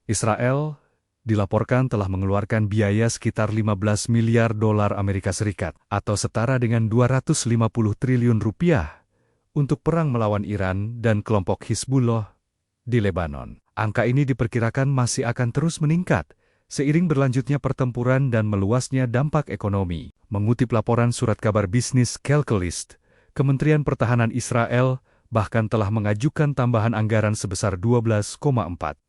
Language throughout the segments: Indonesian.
Israel dilaporkan telah mengeluarkan biaya sekitar 15 miliar dolar Amerika Serikat atau setara dengan 250 triliun rupiah untuk perang melawan Iran dan kelompok Hizbullah di Lebanon. Angka ini diperkirakan masih akan terus meningkat seiring berlanjutnya pertempuran dan meluasnya dampak ekonomi. Mengutip laporan surat kabar bisnis Calcalist, Kementerian Pertahanan Israel bahkan telah mengajukan tambahan anggaran sebesar 12,4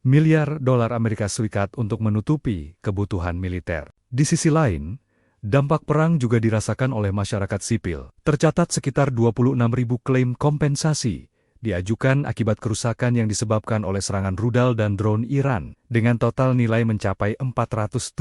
miliar dolar Amerika Serikat untuk menutupi kebutuhan militer. Di sisi lain, dampak perang juga dirasakan oleh masyarakat sipil. Tercatat sekitar 26.000 klaim kompensasi diajukan akibat kerusakan yang disebabkan oleh serangan rudal dan drone Iran, dengan total nilai mencapai 479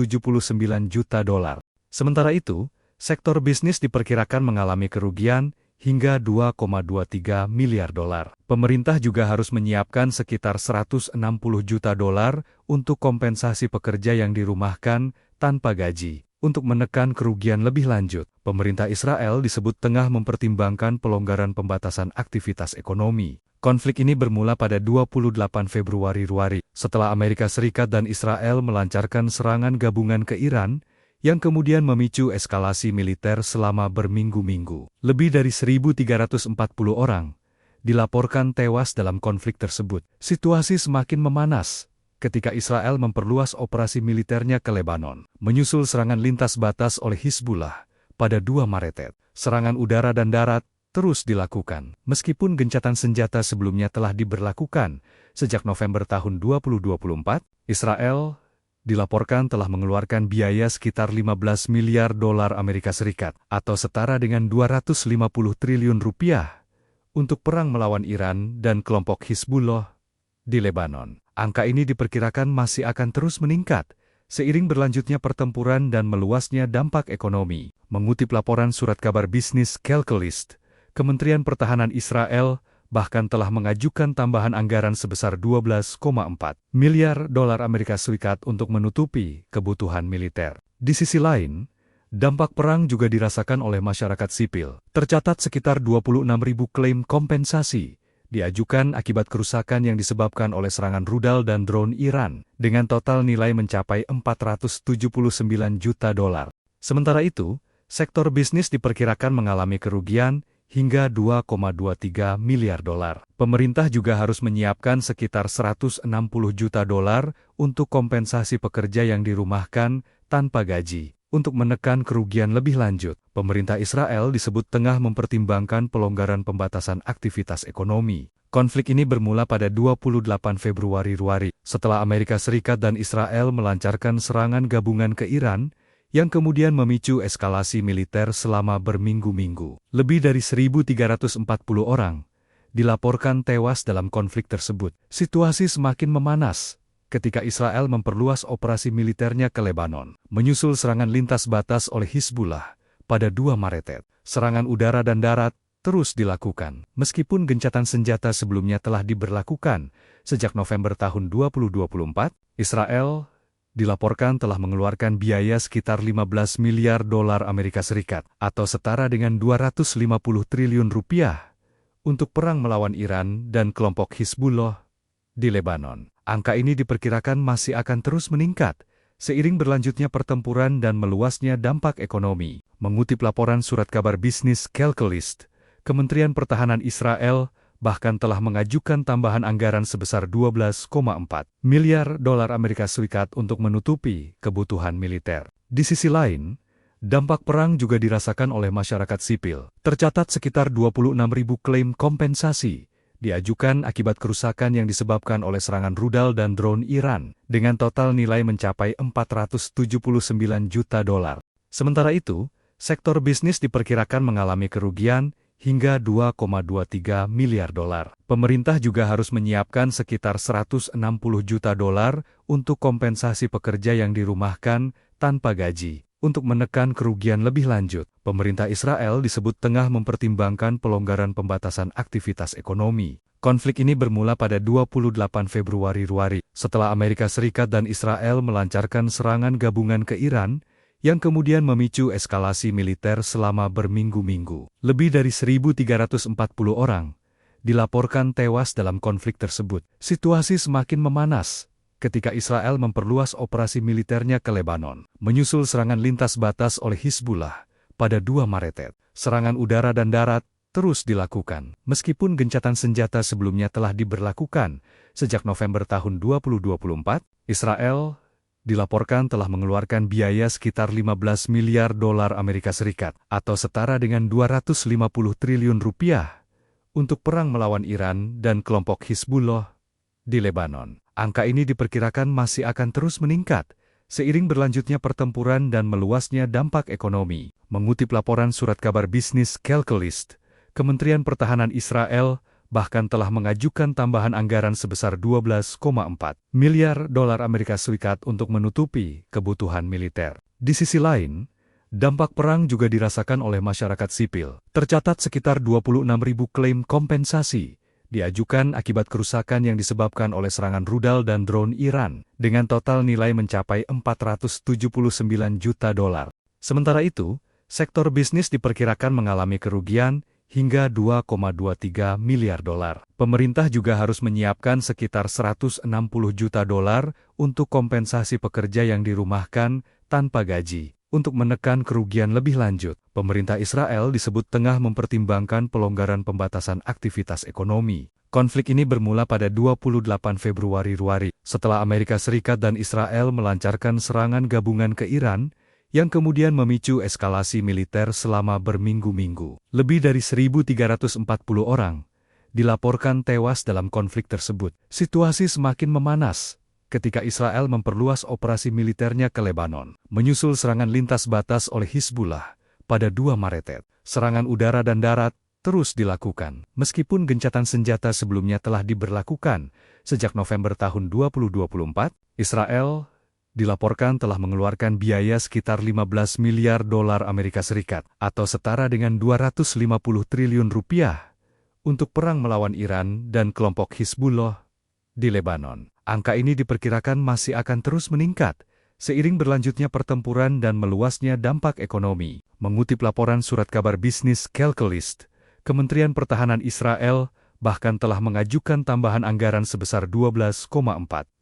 juta dolar. Sementara itu, sektor bisnis diperkirakan mengalami kerugian hingga 2,23 miliar dolar. Pemerintah juga harus menyiapkan sekitar 160 juta dolar untuk kompensasi pekerja yang dirumahkan tanpa gaji. Untuk menekan kerugian lebih lanjut, pemerintah Israel disebut tengah mempertimbangkan pelonggaran pembatasan aktivitas ekonomi. Konflik ini bermula pada 28 Februari setelah Amerika Serikat dan Israel melancarkan serangan gabungan ke Iran, yang kemudian memicu eskalasi militer selama berminggu-minggu. Lebih dari 1.340 orang dilaporkan tewas dalam konflik tersebut. Situasi semakin memanas ketika Israel memperluas operasi militernya ke Lebanon. Menyusul serangan lintas batas oleh Hizbullah pada 2 Maret, serangan udara dan darat terus dilakukan. Meskipun gencatan senjata sebelumnya telah diberlakukan sejak November tahun 2024, Israel dilaporkan telah mengeluarkan biaya sekitar 15 miliar dolar Amerika Serikat atau setara dengan 250 triliun rupiah untuk perang melawan Iran dan kelompok Hizbullah di Lebanon. Angka ini diperkirakan masih akan terus meningkat seiring berlanjutnya pertempuran dan meluasnya dampak ekonomi. Mengutip laporan surat kabar bisnis Calcalist, Kementerian Pertahanan Israel bahkan telah mengajukan tambahan anggaran sebesar 12,4 miliar dolar Amerika Serikat untuk menutupi kebutuhan militer. Di sisi lain, dampak perang juga dirasakan oleh masyarakat sipil. Tercatat sekitar 26.000 klaim kompensasi diajukan akibat kerusakan yang disebabkan oleh serangan rudal dan drone Iran, dengan total nilai mencapai 479 juta dolar. Sementara itu, sektor bisnis diperkirakan mengalami kerugian hingga 2,23 miliar dolar. Pemerintah juga harus menyiapkan sekitar 160 juta dolar untuk kompensasi pekerja yang dirumahkan tanpa gaji. Untuk menekan kerugian lebih lanjut, pemerintah Israel disebut tengah mempertimbangkan pelonggaran pembatasan aktivitas ekonomi. Konflik ini bermula pada 28 Februari setelah Amerika Serikat dan Israel melancarkan serangan gabungan ke Iran, yang kemudian memicu eskalasi militer selama berminggu-minggu. Lebih dari 1.340 orang dilaporkan tewas dalam konflik tersebut. Situasi semakin memanas ketika Israel memperluas operasi militernya ke Lebanon. Menyusul serangan lintas batas oleh Hizbullah pada 2 Maret, serangan udara dan darat terus dilakukan. Meskipun gencatan senjata sebelumnya telah diberlakukan sejak November tahun 2024, Israel dilaporkan telah mengeluarkan biaya sekitar 15 miliar dolar Amerika Serikat atau setara dengan 250 triliun rupiah untuk perang melawan Iran dan kelompok Hizbullah di Lebanon. Angka ini diperkirakan masih akan terus meningkat seiring berlanjutnya pertempuran dan meluasnya dampak ekonomi. Mengutip laporan surat kabar bisnis Calcalist, Kementerian Pertahanan Israel bahkan telah mengajukan tambahan anggaran sebesar 12,4 miliar dolar Amerika Serikat untuk menutupi kebutuhan militer. Di sisi lain, dampak perang juga dirasakan oleh masyarakat sipil. Tercatat sekitar 26.000 klaim kompensasi diajukan akibat kerusakan yang disebabkan oleh serangan rudal dan drone Iran, dengan total nilai mencapai 479 juta dolar. Sementara itu, sektor bisnis diperkirakan mengalami kerugian hingga 2,23 miliar dolar. Pemerintah juga harus menyiapkan sekitar 160 juta dolar untuk kompensasi pekerja yang dirumahkan tanpa gaji. Untuk menekan kerugian lebih lanjut, pemerintah Israel disebut tengah mempertimbangkan pelonggaran pembatasan aktivitas ekonomi. Konflik ini bermula pada 28 Februari setelah Amerika Serikat dan Israel melancarkan serangan gabungan ke Iran, yang kemudian memicu eskalasi militer selama berminggu-minggu. Lebih dari 1.340 orang dilaporkan tewas dalam konflik tersebut. Situasi semakin memanas ketika Israel memperluas operasi militernya ke Lebanon. Menyusul serangan lintas batas oleh Hizbullah pada 2 Maret, serangan udara dan darat terus dilakukan. Meskipun gencatan senjata sebelumnya telah diberlakukan sejak November tahun 2024, Israel dilaporkan telah mengeluarkan biaya sekitar 15 miliar dolar Amerika Serikat atau setara dengan 250 triliun rupiah untuk perang melawan Iran dan kelompok Hizbullah di Lebanon. Angka ini diperkirakan masih akan terus meningkat seiring berlanjutnya pertempuran dan meluasnya dampak ekonomi. Mengutip laporan surat kabar bisnis Calculist, Kementerian Pertahanan Israel bahkan telah mengajukan tambahan anggaran sebesar 12,4 miliar dolar Amerika Serikat untuk menutupi kebutuhan militer. Di sisi lain, dampak perang juga dirasakan oleh masyarakat sipil. Tercatat sekitar 26.000 klaim kompensasi diajukan akibat kerusakan yang disebabkan oleh serangan rudal dan drone Iran, dengan total nilai mencapai 479 juta dolar. Sementara itu, sektor bisnis diperkirakan mengalami kerugian hingga 2,23 miliar dolar. Pemerintah juga harus menyiapkan sekitar 160 juta dolar untuk kompensasi pekerja yang dirumahkan tanpa gaji. Untuk menekan kerugian lebih lanjut, pemerintah Israel disebut tengah mempertimbangkan pelonggaran pembatasan aktivitas ekonomi. Konflik ini bermula pada 28 Februari setelah Amerika Serikat dan Israel melancarkan serangan gabungan ke Iran, yang kemudian memicu eskalasi militer selama berminggu-minggu. Lebih dari 1.340 orang dilaporkan tewas dalam konflik tersebut. Situasi semakin memanas ketika Israel memperluas operasi militernya ke Lebanon. Menyusul serangan lintas batas oleh Hizbullah pada 2 Maret, serangan udara dan darat terus dilakukan. Meskipun gencatan senjata sebelumnya telah diberlakukan sejak November tahun 2024, Israel dilaporkan telah mengeluarkan biaya sekitar 15 miliar dolar Amerika Serikat atau setara dengan 250 triliun rupiah untuk perang melawan Iran dan kelompok Hizbullah di Lebanon. Angka ini diperkirakan masih akan terus meningkat seiring berlanjutnya pertempuran dan meluasnya dampak ekonomi. Mengutip laporan surat kabar bisnis Calculist, Kementerian Pertahanan Israel bahkan telah mengajukan tambahan anggaran sebesar 12,4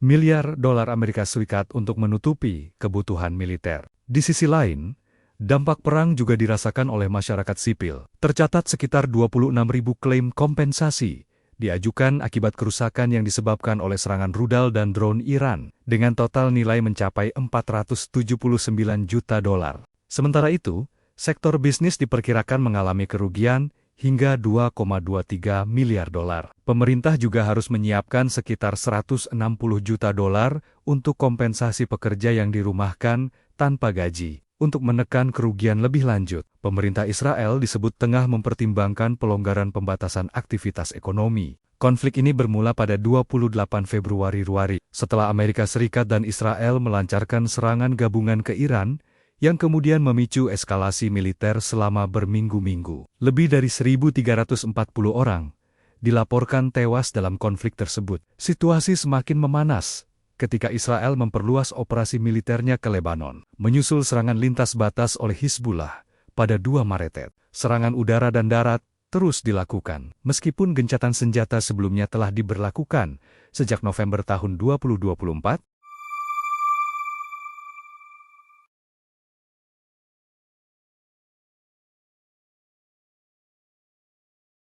miliar dolar Amerika Serikat untuk menutupi kebutuhan militer. Di sisi lain, dampak perang juga dirasakan oleh masyarakat sipil. Tercatat sekitar 26.000 klaim kompensasi diajukan akibat kerusakan yang disebabkan oleh serangan rudal dan drone Iran, dengan total nilai mencapai 479 juta dolar. Sementara itu, sektor bisnis diperkirakan mengalami kerugian hingga 2,23 miliar dolar. Pemerintah juga harus menyiapkan sekitar 160 juta dolar untuk kompensasi pekerja yang dirumahkan tanpa gaji. Untuk menekan kerugian lebih lanjut, pemerintah Israel disebut tengah mempertimbangkan pelonggaran pembatasan aktivitas ekonomi. Konflik ini bermula pada 28 Februari setelah Amerika Serikat dan Israel melancarkan serangan gabungan ke Iran, yang kemudian memicu eskalasi militer selama berminggu-minggu. Lebih dari 1.340 orang dilaporkan tewas dalam konflik tersebut. Situasi semakin memanas ketika Israel memperluas operasi militernya ke Lebanon. Menyusul serangan lintas batas oleh Hizbullah pada 2 Maret, serangan udara dan darat terus dilakukan. Meskipun gencatan senjata sebelumnya telah diberlakukan sejak November tahun 2024,